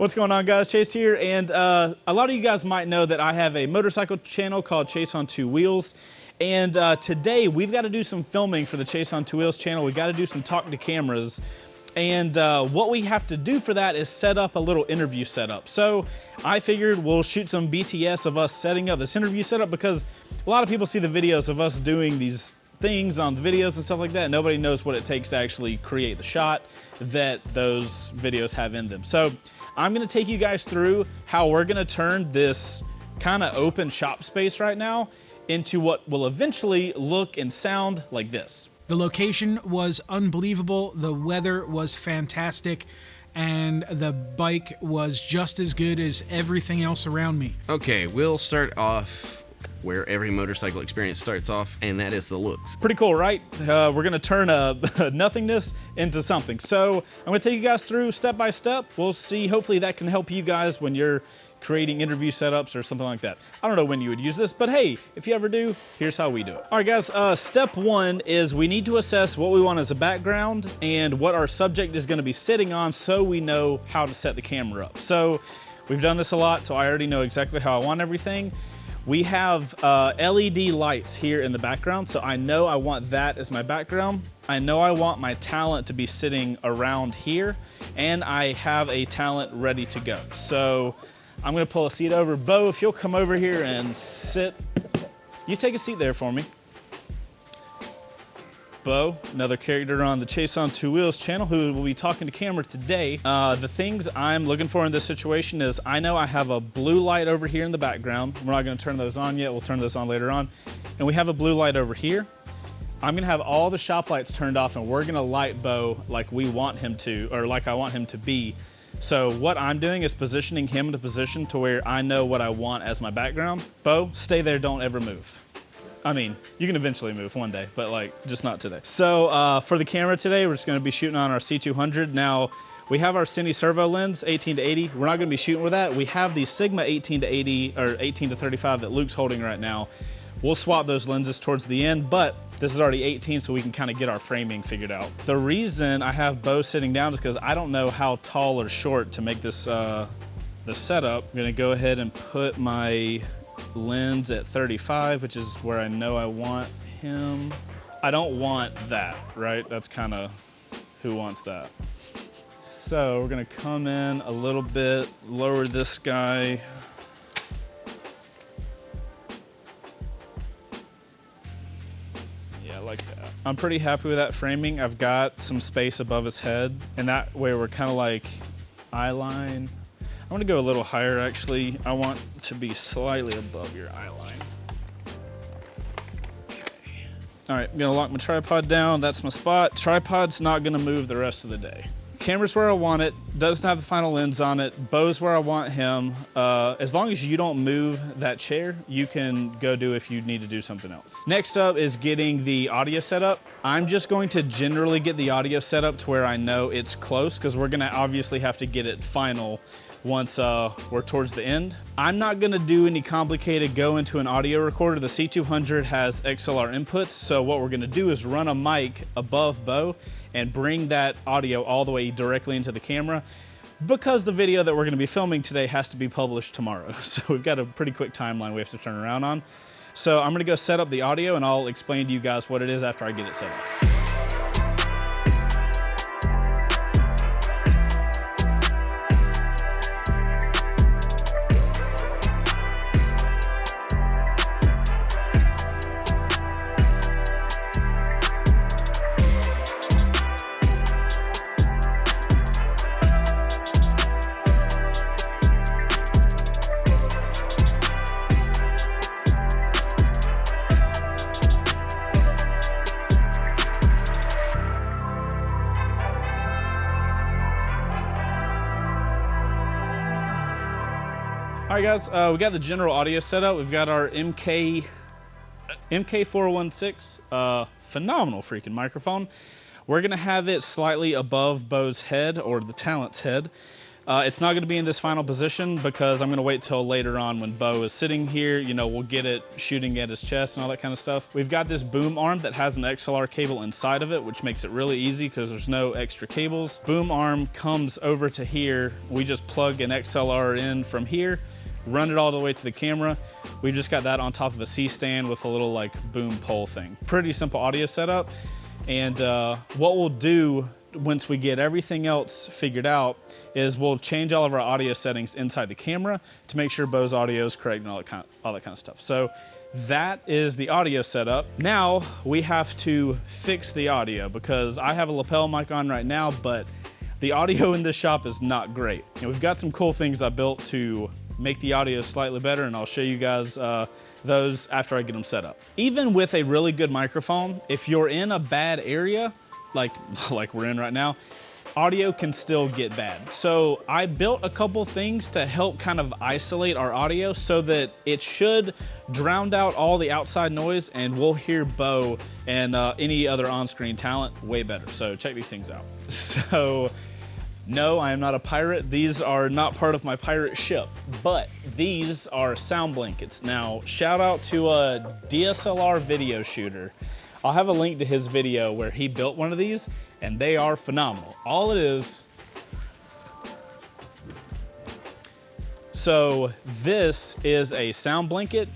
What's going on, guys? Chase here, and a lot of you guys might know that I have a motorcycle channel called Chase on Two Wheels, and today we've got to do some filming for the Chase on Two Wheels channel. We've got to do some talking to cameras, and what we have to do for that is set up a little interview setup. So I figured we'll shoot some BTS of us setting up this interview setup, because a lot of people see the videos of us doing these things on the videos and stuff like that. Nobody knows what it takes to actually create the shot that those videos have in them. So I'm gonna take you guys through how we're gonna turn this kind of open shop space right now into what will eventually look and sound like this. The location was unbelievable, the weather was fantastic, and the bike was just as good as everything else around me. Okay, we'll start off where every motorcycle experience starts off, and that is the looks. Pretty cool, right? We're gonna turn a nothingness into something. So I'm gonna take you guys through step by step. We'll see, hopefully that can help you guys when you're creating interview setups or something like that. I don't know when you would use this, but hey, if you ever do, here's how we do it. All right, guys, step one is we need to assess what we want as a background and what our subject is gonna be sitting on, so we know how to set the camera up. So we've done this a lot, so I already know exactly how I want everything. We have LED lights here in the background, so I know I want that as my background. I know I want my talent to be sitting around here, and I have a talent ready to go. So I'm gonna pull a seat over. Bo, if you'll come over here and sit. You take a seat there for me. Bo, another character on the Chase on Two Wheels channel, who will be talking to camera today. The things I'm looking for in this situation is, I know I have a blue light over here in the background. We're not gonna turn those on yet, we'll turn those on later on. And we have a blue light over here. I'm gonna have all the shop lights turned off, and we're gonna light Bo like we want him to, or like I want him to be. So what I'm doing is positioning him in a position to where I know what I want as my background. Bo, stay there, don't ever move. I mean, you can eventually move one day, but like, just not today. So for the camera today, we're just gonna be shooting on our C200. Now, we have our Cine Servo lens, 18 to 80. We're not gonna be shooting with that. We have the Sigma 18 to 80, or 18 to 35 that Luke's holding right now. We'll swap those lenses towards the end, but this is already 18, so we can kind of get our framing figured out. The reason I have Bo sitting down is because I don't know how tall or short to make this the setup. I'm gonna go ahead and put my lens at 35, which is where I know I want him. I don't want that, right? That's kind of, who wants that? So we're gonna come in a little bit, lower this guy. Yeah, I like that. I'm pretty happy with that framing. I've got some space above his head, and that way we're kind of like eye line. I'm gonna go a little higher, actually. I want to be slightly above your eye line. Okay. All right, I'm gonna lock my tripod down. That's my spot. Tripod's not gonna move the rest of the day. Camera's where I want it. Doesn't have the final lens on it. Bo's where I want him. As long as you don't move that chair, you can go do if you need to do something else. Next up is getting the audio set up. I'm just going to generally get the audio set up to where I know it's close, because we're gonna obviously have to get it final once we're towards the end. I'm not gonna do any complicated go into an audio recorder. The C200 has XLR inputs, so what we're gonna do is run a mic above Bo and bring that audio all the way directly into the camera, because the video that we're gonna be filming today has to be published tomorrow. So we've got a pretty quick timeline we have to turn around on. So I'm gonna go set up the audio, and I'll explain to you guys what it is after I get it set up. All right, guys, we got the general audio set up. We've got our MK416, phenomenal freaking microphone. We're gonna have it slightly above Bo's head, or the talent's head. It's not gonna be in this final position because I'm gonna wait till later on when Bo is sitting here, you know, we'll get it shooting at his chest and all that kind of stuff. We've got this boom arm that has an XLR cable inside of it, which makes it really easy because there's no extra cables. Boom arm comes over to here. We just plug an XLR in from here, run it all the way to the camera. We've just got that on top of a C-stand with a little like boom pole thing. Pretty simple audio setup. And what we'll do once we get everything else figured out is we'll change all of our audio settings inside the camera to make sure Bo's audio is correct and all that kind of stuff. So that is the audio setup. Now we have to fix the audio because I have a lapel mic on right now, but the audio in this shop is not great. And we've got some cool things I built to make the audio slightly better, and I'll show you guys those after I get them set up. Even with a really good microphone, if you're in a bad area, like we're in right now, audio can still get bad. So I built a couple things to help kind of isolate our audio so that it should drown out all the outside noise and we'll hear Bo and any other on-screen talent way better. So check these things out. So no, I am not a pirate. These are not part of my pirate ship, but these are sound blankets. Now, shout out to a DSLR video shooter. I'll have a link to his video where he built one of these, and they are phenomenal. All it is, so this is a sound blanket.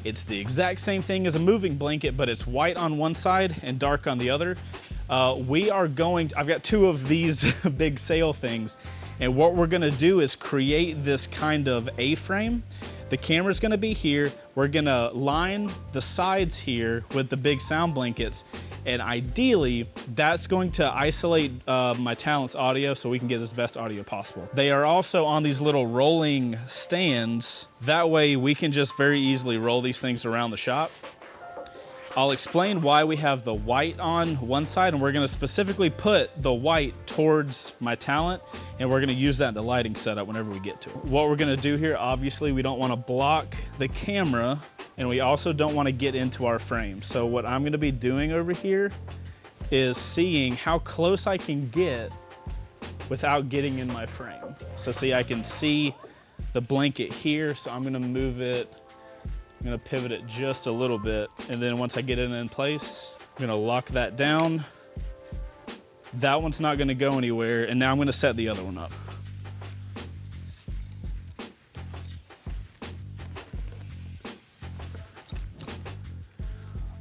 It's the exact same thing as a moving blanket, but it's white on one side and dark on the other. I've got two of these big sail things, and what we're gonna do is create this kind of A-frame. The camera's gonna be here. We're gonna line the sides here with the big sound blankets, and ideally, that's going to isolate my talent's audio so we can get as best audio possible. They are also on these little rolling stands. That way we can just very easily roll these things around the shop. I'll explain why we have the white on one side, and we're gonna specifically put the white towards my talent, and we're gonna use that in the lighting setup whenever we get to it. What we're gonna do here, obviously, we don't wanna block the camera, and we also don't wanna get into our frame. So what I'm gonna be doing over here is seeing how close I can get without getting in my frame. So see, I can see the blanket here, so I'm gonna move it. I'm gonna pivot it just a little bit, and then once I get it in place, I'm gonna lock that down. That one's not gonna go anywhere, and now I'm gonna set the other one up.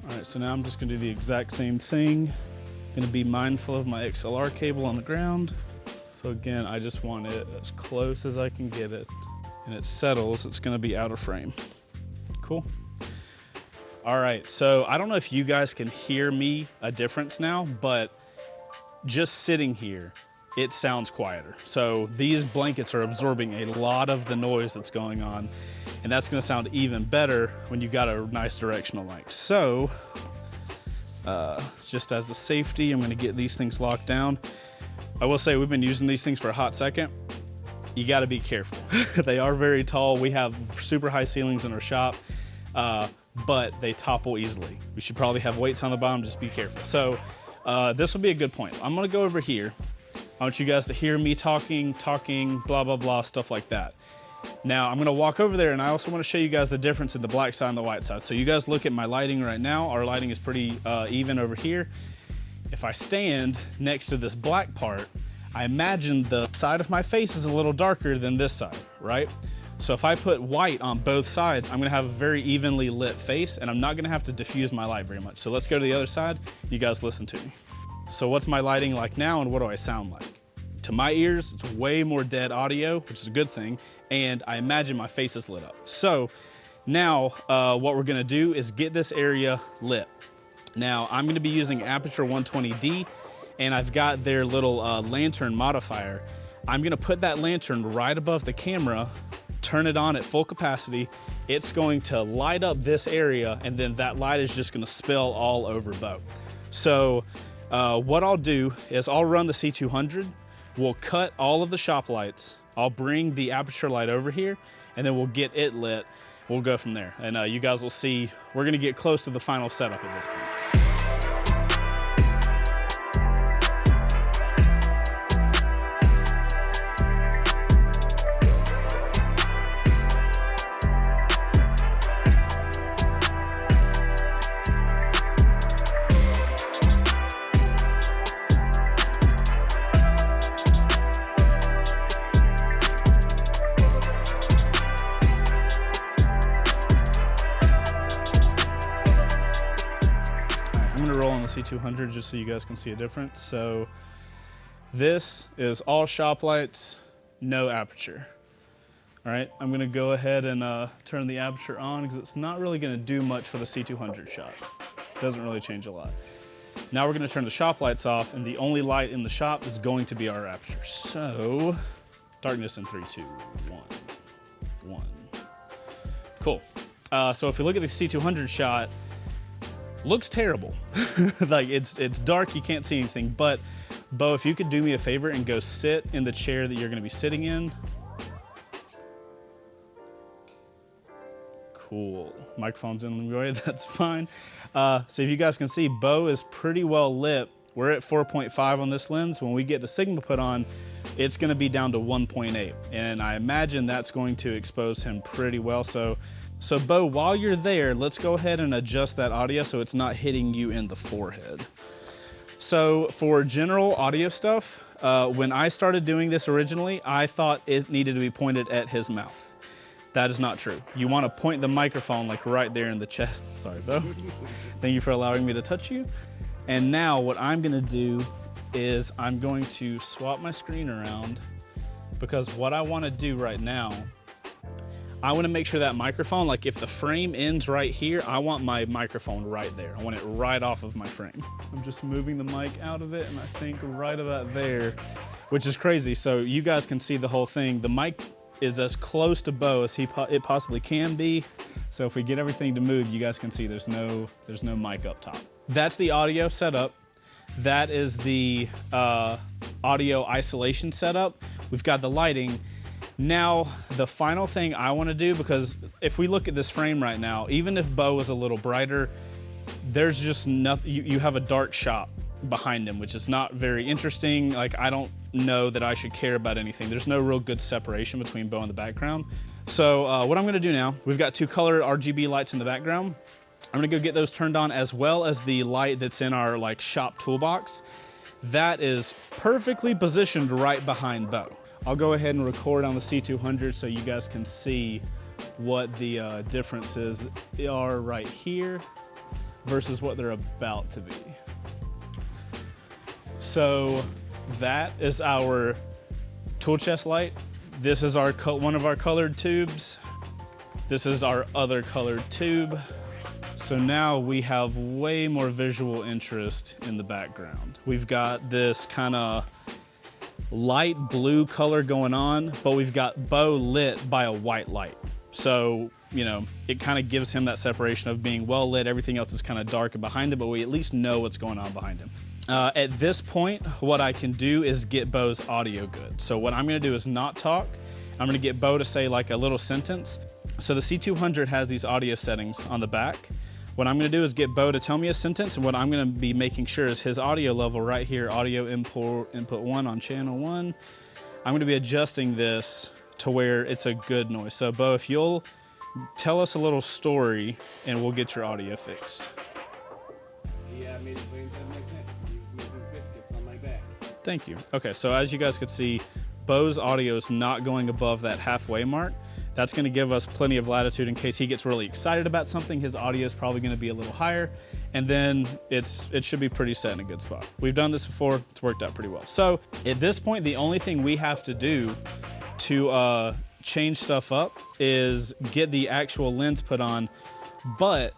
All right, so now I'm just gonna do the exact same thing. Gonna be mindful of my XLR cable on the ground. So again, I just want it as close as I can get it, and it settles, it's gonna be out of frame. Cool. All right, so I don't know if you guys can hear me a difference now, but just sitting here, it sounds quieter. So these blankets are absorbing a lot of the noise that's going on, and that's gonna sound even better when you've got a nice directional mic. So, just as a safety, I'm gonna get these things locked down. I will say we've been using these things for a hot second. You gotta be careful. They are very tall. We have super high ceilings in our shop, but they topple easily. We should probably have weights on the bottom, just be careful. So this will be a good point. I'm gonna go over here. I want you guys to hear me talking, blah, blah, blah, stuff like that. Now I'm gonna walk over there, and I also wanna show you guys the difference in the black side and the white side. So you guys look at my lighting right now. Our lighting is pretty even over here. If I stand next to this black part, I imagine the side of my face is a little darker than this side, right? So if I put white on both sides, I'm gonna have a very evenly lit face, and I'm not gonna have to diffuse my light very much. So let's go to the other side. You guys listen to me. So what's my lighting like now, and what do I sound like? To my ears, it's way more dead audio, which is a good thing, and I imagine my face is lit up. So now what we're gonna do is get this area lit. Now I'm gonna be using Aperture 120D, and I've got their little lantern modifier. I'm gonna put that lantern right above the camera, turn it on at full capacity. It's going to light up this area, and then that light is just gonna spill all over Bo. So what I'll do is I'll run the C200, we'll cut all of the shop lights, I'll bring the aperture light over here, and then we'll get it lit. We'll go from there. And you guys will see, we're gonna get close to the final setup at this point. C200 just so you guys can see a difference. So this is all shop lights, no aperture. All right, I'm gonna go ahead and turn the aperture on because it's not really gonna do much for the C200 shot. Doesn't really change a lot. Now we're gonna turn the shop lights off, and the only light in the shop is going to be our aperture. So, darkness in 3, 2, 1. Cool. So if you look at the C200 shot, looks terrible. Like it's dark, you can't see anything. But Bo, if you could do me a favor and go sit in the chair that you're gonna be sitting in. Cool. Microphone's in the way, that's fine. So if you guys can see, Bo is pretty well lit. We're at 4.5 on this lens. When we get the Sigma put on, it's gonna be down to 1.8. And I imagine that's going to expose him pretty well. So Bo, while you're there, let's go ahead and adjust that audio so it's not hitting you in the forehead. So for general audio stuff, when I started doing this originally, I thought it needed to be pointed at his mouth. That is not true. You want to point the microphone like right there in the chest. Sorry, Bo. Thank you for allowing me to touch you. And now what I'm gonna do is I'm going to swap my screen around, because what I want to do right now, I want to make sure that microphone, like if the frame ends right here, I want my microphone right there. I want it right off of my frame. I'm just moving the mic out of it, and I think right about there, which is crazy. So you guys can see the whole thing. The mic is as close to Bo as it possibly can be. So if we get everything to move, you guys can see there's no mic up top. That's the audio setup. That is the audio isolation setup. We've got the lighting. Now, the final thing I want to do, because if we look at this frame right now, even if Bo was a little brighter, there's just nothing, you have a dark shop behind him, which is not very interesting. Like, I don't know that I should care about anything. There's no real good separation between Bo and the background. So what I'm gonna do now, we've got 2 colored RGB lights in the background. I'm gonna go get those turned on, as well as the light that's in our like shop toolbox. That is perfectly positioned right behind Bo. I'll go ahead and record on the C200 so you guys can see what the differences are right here versus what they're about to be. So that is our tool chest light. This is our one of our colored tubes. This is our other colored tube. So now we have way more visual interest in the background. We've got this kind of light blue color going on, but we've got Bo lit by a white light. So, you know, it kind of gives him that separation of being well lit. Everything else is kind of dark and behind him, but we at least know what's going on behind him. At this point, what I can do is get Bo's audio good. So what I'm gonna do is not talk. I'm gonna get Bo to say like a little sentence. So the C200 has these audio settings on the back. What I'm gonna do is get Bo to tell me a sentence, and what I'm gonna be making sure is his audio level right here, audio input 1 on channel 1. I'm gonna be adjusting this to where it's a good noise. So Bo, if you'll tell us a little story and we'll get your audio fixed. Yeah, I made it like that. He was making biscuits on my back. Thank you. Okay, so as you guys could see, Bo's audio is not going above that halfway mark. That's gonna give us plenty of latitude in case he gets really excited about something. His audio is probably gonna be a little higher, and then it should be pretty set in a good spot. We've done this before, it's worked out pretty well. So at this point, the only thing we have to do to change stuff up is get the actual lens put on. But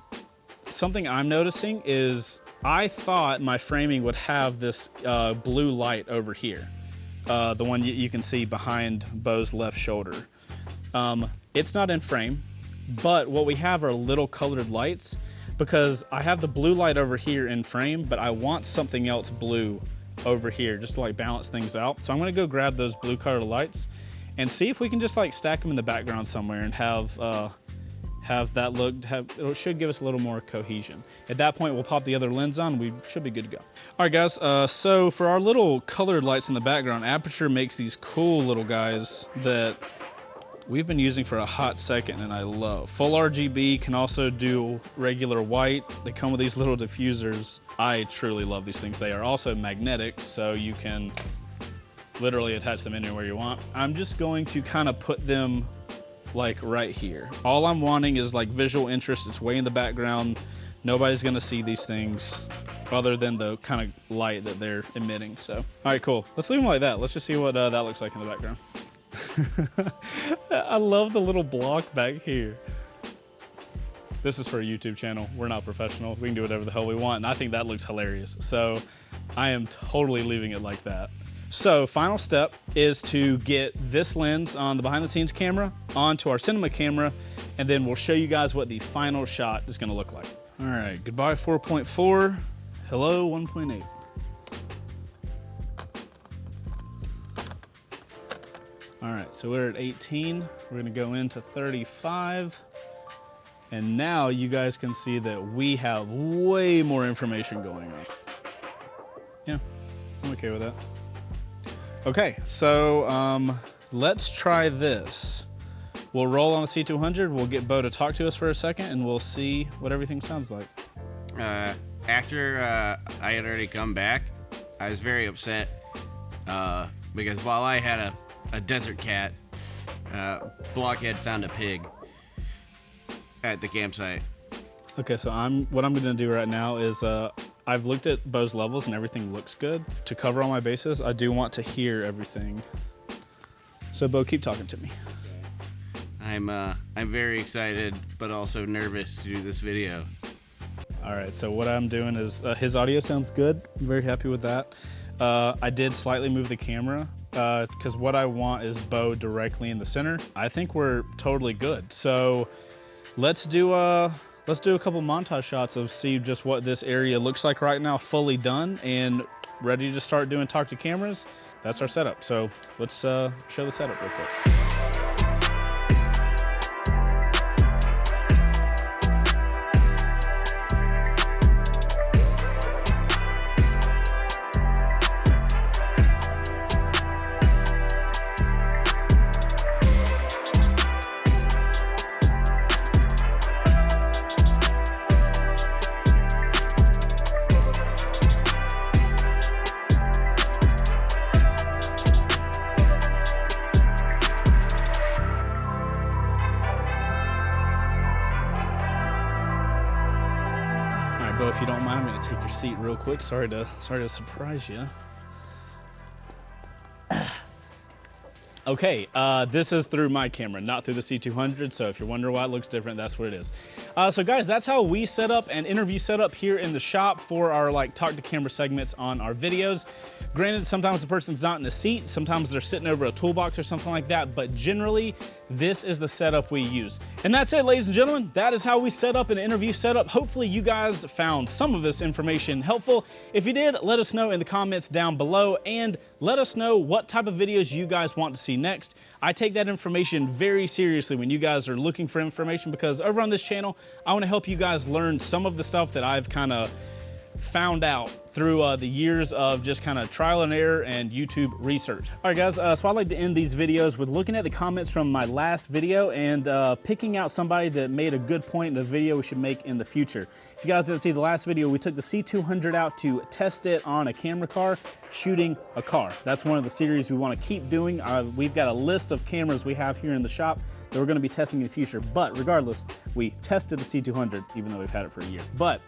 something I'm noticing is I thought my framing would have this blue light over here, the one you can see behind Bo's left shoulder. It's not in frame, but what we have are little colored lights, because I have the blue light over here in frame, but I want something else blue over here just to like balance things out. So I'm gonna go grab those blue colored lights and see if we can just like stack them in the background somewhere and have that look, it should give us a little more cohesion. At that point, we'll pop the other lens on, we should be good to go. All right, guys, so for our little colored lights in the background, Aperture makes these cool little guys that we've been using for a hot second and I love. Full RGB, can also do regular white. They come with these little diffusers. I truly love these things. They are also magnetic, so you can literally attach them anywhere you want. I'm just going to kind of put them like right here. All I'm wanting is like visual interest. It's way in the background. Nobody's gonna see these things. other than the kind of light that they're emitting. So, all right, cool. Let's leave them like that. Let's just see what that looks like in the background. I love the little block back here. This is for a YouTube channel. We're not professional. We can do whatever the hell we want, and I think that looks hilarious. So I am totally leaving it like that. So final step is to get this lens on the behind the scenes camera onto our cinema camera, and then we'll show you guys what the final shot is gonna look like. All right, goodbye 4.4, hello 1.8. All right, so we're at 18. We're gonna go into 35. And now you guys can see that we have way more information going on. Yeah, I'm okay with that. Okay, so let's try this. We'll roll on a C200. We'll get Bo to talk to us for a second, and we'll see what everything sounds like. After I had already come back, I was very upset because while I had a desert cat, Blockhead found a pig at the campsite. Okay, so what I'm gonna do right now is I've looked at Bo's levels and everything looks good. To cover all my bases, I do want to hear everything. So Bo, keep talking to me. I'm very excited, but also nervous to do this video. All right, so what I'm doing is his audio sounds good. I'm very happy with that. I did slightly move the camera because what I want is Bo directly in the center. I think we're totally good. So let's do a couple montage shots of see just what this area looks like right now, fully done and ready to start doing talk to cameras. That's our setup. So let's show the setup real quick. Bo, if you don't mind, I'm going to take your seat real quick. Sorry to surprise you. Okay, this is through my camera, not through the C200, so if you're wondering why it looks different, that's what it is. So guys, that's how we set up an interview setup here in the shop for our talk to camera segments on our videos. Granted, sometimes the person's not in the seat, sometimes they're sitting over a toolbox or something like that, but generally, this is the setup we use. And that's it, ladies and gentlemen. That is how we set up an interview setup. Hopefully you guys found some of this information helpful. If you did, let us know in the comments down below, and let us know what type of videos you guys want to see next. I take that information very seriously when you guys are looking for information, because over on this channel, I want to help you guys learn some of the stuff that I've kind of found out through the years of just kind of trial and error and YouTube research. All right, guys, so I'd like to end these videos with looking at the comments from my last video and picking out somebody that made a good point in the video we should make in the future. If you guys didn't see the last video, we took the C200 out to test it on a camera car, shooting a car. That's one of the series we want to keep doing. We've got a list of cameras we have here in the shop that we're going to be testing in the future. But regardless, we tested the C200, even though we've had it for a year. But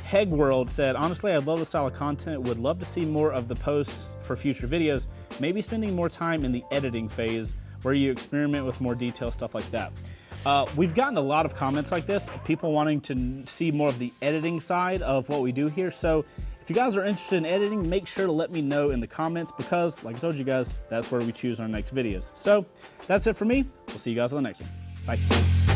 Hegworld said, honestly, I love the style of content, would love to see more of the posts for future videos, maybe spending more time in the editing phase where you experiment with more detail, stuff like that. We've gotten a lot of comments like this, people wanting to see more of the editing side of what we do here. So if you guys are interested in editing, make sure to let me know in the comments, because like I told you guys, that's where we choose our next videos. So that's it for me. We'll see you guys on the next one. Bye.